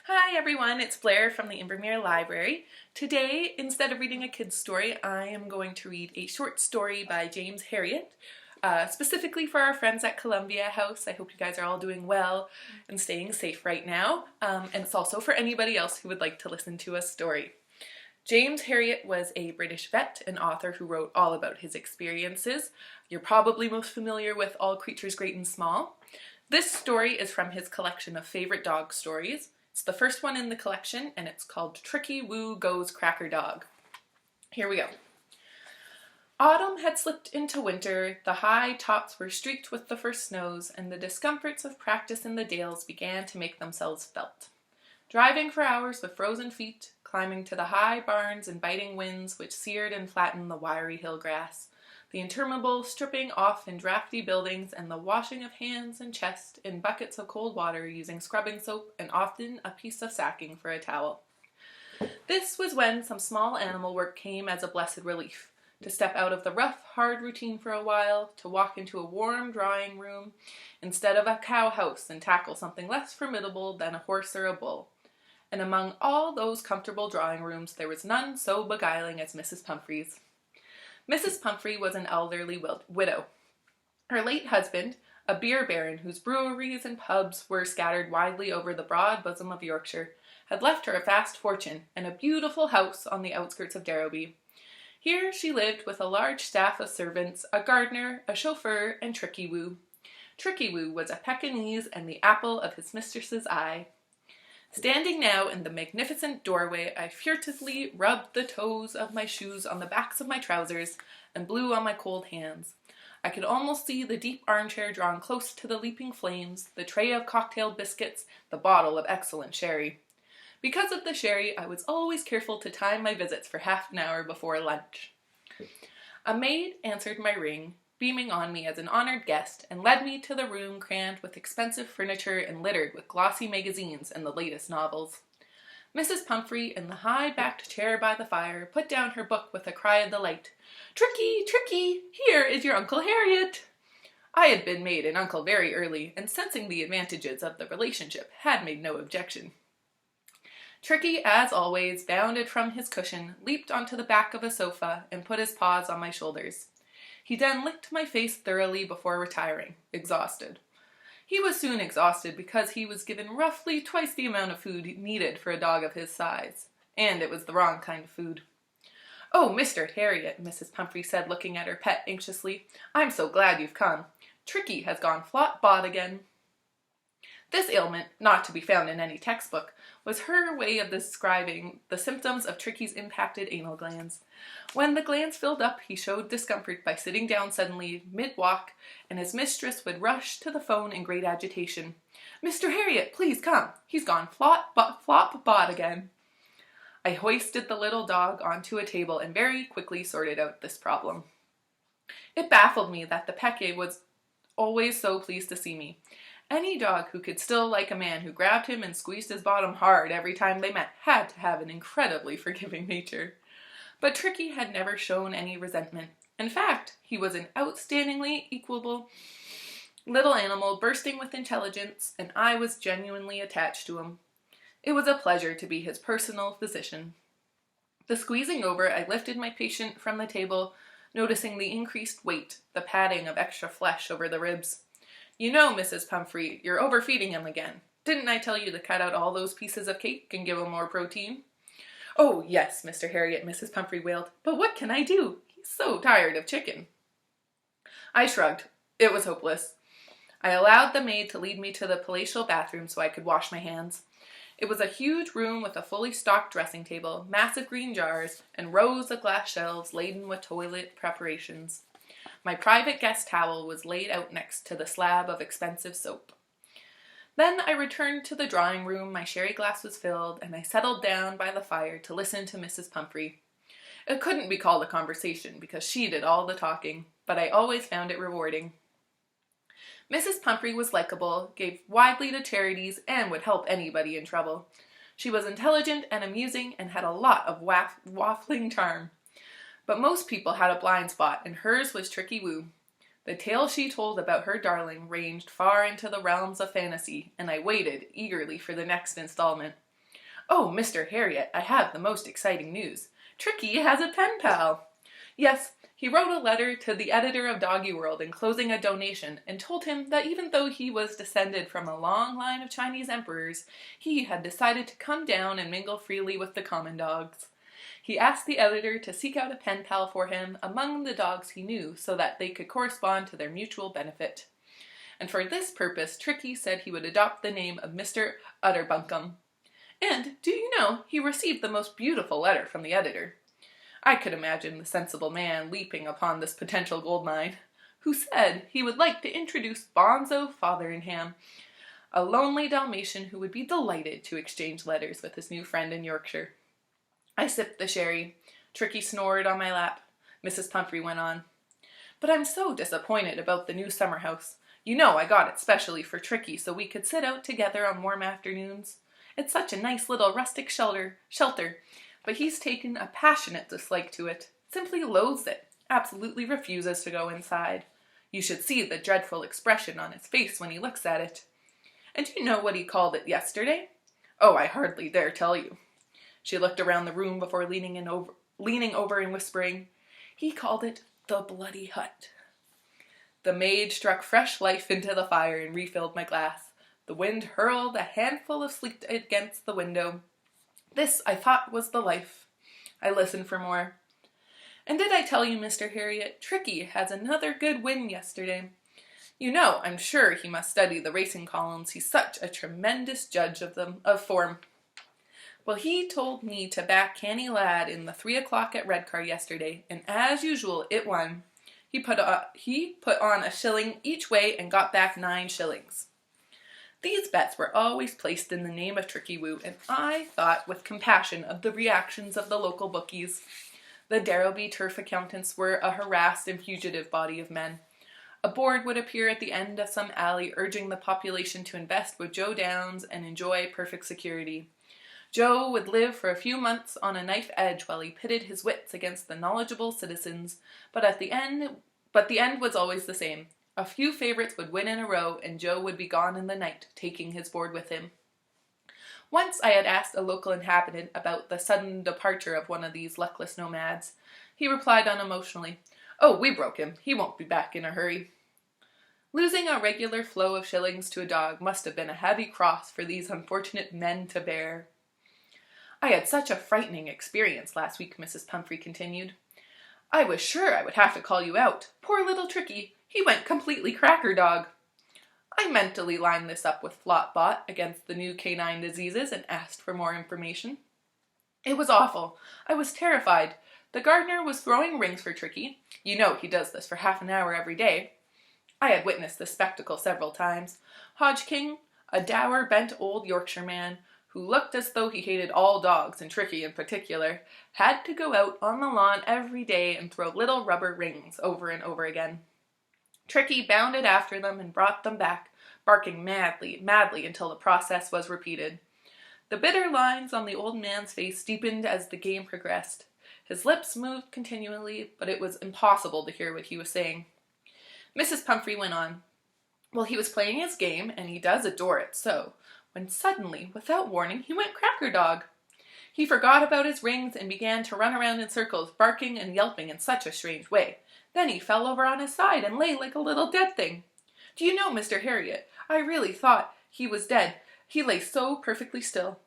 Hi everyone, it's Blair from the Invermere Library. Today, instead of reading a kid's story, I am going to read a short story by James Herriot, specifically for our friends at Columbia House. I hope you guys are all doing well and staying safe right now. And it's also for anybody else who would like to listen to a story. James Herriot was a British vet and author who wrote all about his experiences. You're probably most familiar with All Creatures Great and Small. This story is from his collection of favorite dog stories. It's the first one in the collection, and it's called Tricki Woo Goes Crackerdog. Here we go. Autumn had slipped into winter, the high tops were streaked with the first snows, and the discomforts of practice in the dales began to make themselves felt. Driving for hours with frozen feet, climbing to the high barns and biting winds which seared and flattened the wiry hill grass, the interminable stripping off in drafty buildings, and the washing of hands and chest in buckets of cold water using scrubbing soap and often a piece of sacking for a towel. This was when some small animal work came as a blessed relief. To step out of the rough, hard routine for a while, to walk into a warm drawing room instead of a cow house and tackle something less formidable than a horse or a bull. And among all those comfortable drawing rooms there was none so beguiling as Mrs. Pumphrey's. Mrs. Pumphrey was an elderly widow. Her late husband, a beer baron whose breweries and pubs were scattered widely over the broad bosom of Yorkshire, had left her a vast fortune and a beautiful house on the outskirts of Derby. Here she lived with a large staff of servants, a gardener, a chauffeur, and Tricki Woo. Tricki Woo was a Pekingese and the apple of his mistress's eye. Standing now in the magnificent doorway, I furtively rubbed the toes of my shoes on the backs of my trousers and blew on my cold hands. I could almost see the deep armchair drawn close to the leaping flames, the tray of cocktail biscuits, the bottle of excellent sherry. Because of the sherry, I was always careful to time my visits for half an hour before lunch. A maid answered my ring, beaming on me as an honored guest, and led me to the room crammed with expensive furniture and littered with glossy magazines and the latest novels. Mrs. Pumphrey, in the high-backed chair by the fire, put down her book with a cry of delight. "Tricki, Tricki, here is your Uncle Herriot!" I had been made an uncle very early, and sensing the advantages of the relationship, had made no objection. Tricki, as always, bounded from his cushion, leaped onto the back of a sofa, and put his paws on my shoulders. He then licked my face thoroughly before retiring, exhausted. He was soon exhausted because he was given roughly twice the amount of food needed for a dog of his size, and it was the wrong kind of food. "Oh, Mr. Herriot," Mrs. Pumphrey said, looking at her pet anxiously, "I'm so glad you've come. Tricki has gone flop-bot again." This ailment, not to be found in any textbook, was her way of describing the symptoms of Tricki's impacted anal glands. When the glands filled up, he showed discomfort by sitting down suddenly, mid-walk, and his mistress would rush to the phone in great agitation. "Mr. Herriot, please come. He's gone flop-bot again." I hoisted the little dog onto a table and very quickly sorted out this problem. It baffled me that the Peke was always so pleased to see me. Any dog who could still like a man who grabbed him and squeezed his bottom hard every time they met had to have an incredibly forgiving nature. But Tricki had never shown any resentment. In fact, he was an outstandingly equable little animal bursting with intelligence, and I was genuinely attached to him. It was a pleasure to be his personal physician. The squeezing over, I lifted my patient from the table, noticing the increased weight, the padding of extra flesh over the ribs. "You know, Mrs. Pumphrey, you're overfeeding him again. Didn't I tell you to cut out all those pieces of cake and give him more protein?" "Oh, yes, Mr. Herriot," Mrs. Pumphrey wailed, "but what can I do? He's so tired of chicken." I shrugged. It was hopeless. I allowed the maid to lead me to the palatial bathroom so I could wash my hands. It was a huge room with a fully stocked dressing table, massive green jars, and rows of glass shelves laden with toilet preparations. My private guest towel was laid out next to the slab of expensive soap. Then I returned to the drawing room, my sherry glass was filled, and I settled down by the fire to listen to Mrs. Pumphrey. It couldn't be called a conversation because she did all the talking, but I always found it rewarding. Mrs. Pumphrey was likable, gave widely to charities, and would help anybody in trouble. She was intelligent and amusing and had a lot of waffling charm. But most people had a blind spot, and hers was Tricki Woo. The tale she told about her darling ranged far into the realms of fantasy, and I waited eagerly for the next installment. "Oh, Mr. Herriot, I have the most exciting news. Tricki has a pen pal." Yes, he wrote a letter to the editor of Doggy World enclosing a donation and told him that even though he was descended from a long line of Chinese emperors, he had decided to come down and mingle freely with the common dogs. He asked the editor to seek out a pen pal for him among the dogs he knew so that they could correspond to their mutual benefit. And for this purpose, Tricki said he would adopt the name of Mr. Utterbunkum. And, do you know, he received the most beautiful letter from the editor. I could imagine the sensible man leaping upon this potential gold mine, who said he would like to introduce Bonzo Fotheringham, a lonely Dalmatian who would be delighted to exchange letters with his new friend in Yorkshire. I sipped the sherry. Tricki snored on my lap. Mrs. Pumphrey went on. "But I'm so disappointed about the new summer house. You know I got it specially for Tricki so we could sit out together on warm afternoons. It's such a nice little rustic shelter, but he's taken a passionate dislike to it. Simply loathes it. Absolutely refuses to go inside. You should see the dreadful expression on his face when he looks at it. And do you know what he called it yesterday? Oh, I hardly dare tell you." She looked around the room before leaning over and whispering, "He called it the Bloody Hut." The maid struck fresh life into the fire and refilled my glass. The wind hurled a handful of sleet against the window. This, I thought, was the life. I listened for more. "And did I tell you, Mr. Herriot, Tricki has another good win yesterday. You know, I'm sure he must study the racing columns. He's such a tremendous judge of form. Well, he told me to back Canny Lad in the 3 o'clock at Redcar yesterday, and as usual, it won. He put on a shilling each way and got back 9 shillings. These bets were always placed in the name of Tricki Woo, and I thought with compassion of the reactions of the local bookies. The Darrowby turf accountants were a harassed and fugitive body of men. A board would appear at the end of some alley urging the population to invest with Joe Downs and enjoy perfect security. Joe would live for a few months on a knife edge while he pitted his wits against the knowledgeable citizens, but the end was always the same. A few favorites would win in a row, and Joe would be gone in the night, taking his board with him. Once I had asked a local inhabitant about the sudden departure of one of these luckless nomads. He replied unemotionally, "Oh, we broke him. He won't be back in a hurry." Losing a regular flow of shillings to a dog must have been a heavy cross for these unfortunate men to bear. "I had such a frightening experience last week," Mrs. Pumphrey continued. "I was sure I would have to call you out. Poor little Tricki. He went completely Crackerdog." I mentally lined this up with Flotbot against the new canine diseases and asked for more information. It was awful. I was terrified. The gardener was throwing rings for Tricki. You know he does this for half an hour every day. I had witnessed this spectacle several times. Hodgkin, a dour, bent old Yorkshire man, who looked as though he hated all dogs, and Tricki in particular, had to go out on the lawn every day and throw little rubber rings over and over again. Tricki bounded after them and brought them back, barking madly until the process was repeated. The bitter lines on the old man's face deepened as the game progressed. His lips moved continually, but it was impossible to hear what he was saying. Mrs. Pumphrey went on. Well, he was playing his game, and he does adore it so, when suddenly, without warning, he went Crackerdog. He forgot about his rings and began to run around in circles, barking and yelping in such a strange way. Then he fell over on his side and lay like a little dead thing. Do you know, Mr. Herriot, I really thought he was dead. He lay so perfectly still.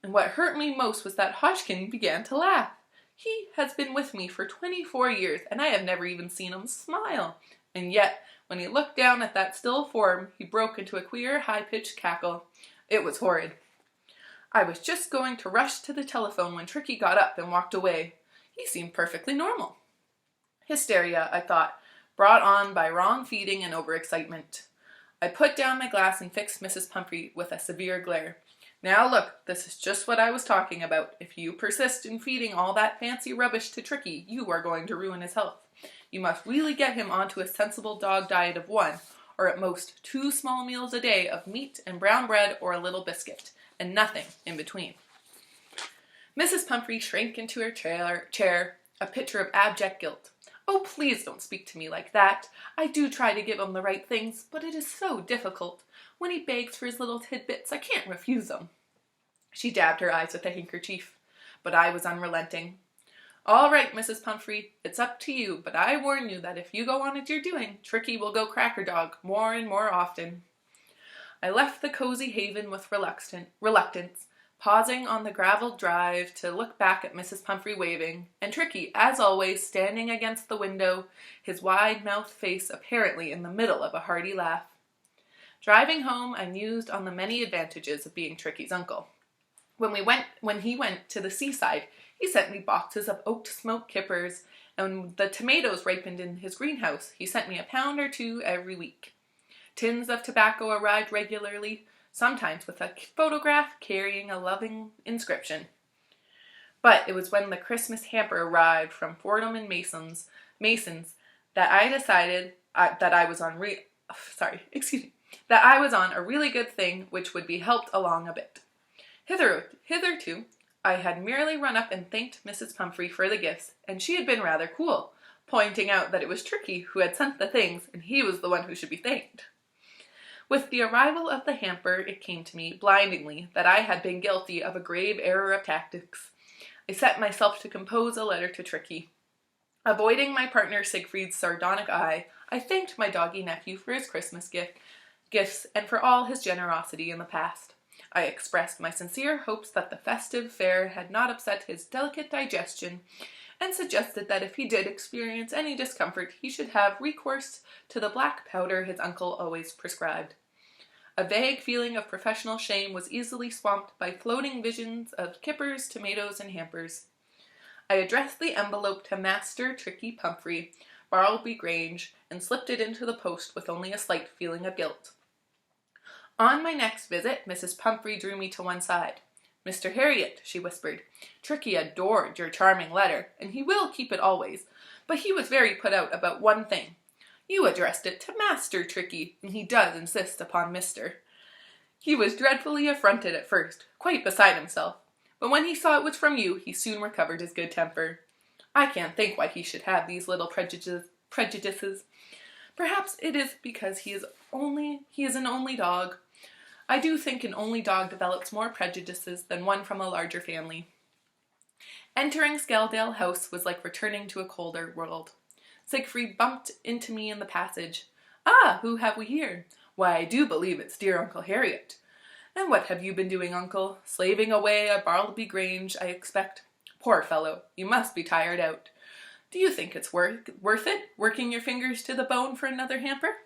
And what hurt me most was that Hodgkin began to laugh. He has been with me for 24 years, and I have never even seen him smile. And yet, when he looked down at that still form, he broke into a queer, high-pitched cackle. It was horrid. I was just going to rush to the telephone when Tricki got up and walked away. He seemed perfectly normal. Hysteria, I thought, brought on by wrong feeding and overexcitement. I put down my glass and fixed Mrs. Pumphrey with a severe glare. Now look, this is just what I was talking about. If you persist in feeding all that fancy rubbish to Tricki, you are going to ruin his health. You must really get him onto a sensible dog diet of 1, or at most 2 small meals a day of meat and brown bread or a little biscuit, and nothing in between. Mrs. Pumphrey shrank into her chair, a picture of abject guilt. Oh, please don't speak to me like that. I do try to give him the right things, but it is so difficult. When he begs for his little tidbits, I can't refuse him. She dabbed her eyes with a handkerchief, but I was unrelenting. "All right, Mrs. Pumphrey, it's up to you, but I warn you that if you go on as you're doing, Tricki will go Crackerdog more and more often." I left the cozy haven with reluctance, pausing on the graveled drive to look back at Mrs. Pumphrey waving, and Tricki, as always, standing against the window, his wide-mouthed face apparently in the middle of a hearty laugh. Driving home, I mused on the many advantages of being Tricki's uncle. When he went to the seaside, he sent me boxes of oat smoke kippers, and when the tomatoes ripened in his greenhouse, he sent me a pound or two every week. Tins of tobacco arrived regularly, sometimes with a photograph carrying a loving inscription. But it was when the Christmas hamper arrived from Fordham and Mason's that I decided that I was on a really good thing which would be helped along a bit. Hitherto, I had merely run up and thanked Mrs. Pumphrey for the gifts, and she had been rather cool, pointing out that it was Tricki who had sent the things, and he was the one who should be thanked. With the arrival of the hamper, it came to me, blindingly, that I had been guilty of a grave error of tactics. I set myself to compose a letter to Tricki. Avoiding my partner Siegfried's sardonic eye, I thanked my doggy nephew for his Christmas gifts and for all his generosity in the past. I expressed my sincere hopes that the festive fare had not upset his delicate digestion, and suggested that if he did experience any discomfort, he should have recourse to the black powder his uncle always prescribed. A vague feeling of professional shame was easily swamped by floating visions of kippers, tomatoes, and hampers. I addressed the envelope to Master Tricki Pumphrey, Bartleby Grange, and slipped it into the post with only a slight feeling of guilt. On my next visit, Mrs. Pumphrey drew me to one side. "Mr. Herriot," she whispered, "Tricki adored your charming letter, and he will keep it always, but he was very put out about one thing. You addressed it to Master Tricki, and he does insist upon Mr. He was dreadfully affronted at first, quite beside himself, but when he saw it was from you, he soon recovered his good temper. I can't think why he should have these little prejudices. Perhaps it is because he is an only dog. I do think an only dog develops more prejudices than one from a larger family." Entering Skeldale House was like returning to a colder world. Siegfried bumped into me in the passage. "Ah, who have we here? Why, I do believe it's dear Uncle Herriot. And what have you been doing, Uncle? Slaving away at Bartleby Grange, I expect. Poor fellow, you must be tired out. Do you think it's worth it, working your fingers to the bone for another hamper?"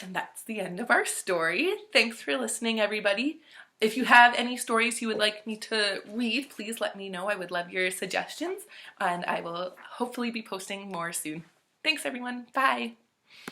And that's the end of our story. Thanks for listening, everybody. If you have any stories you would like me to read, please let me know. I would love your suggestions, and I will hopefully be posting more soon. Thanks, everyone. Bye.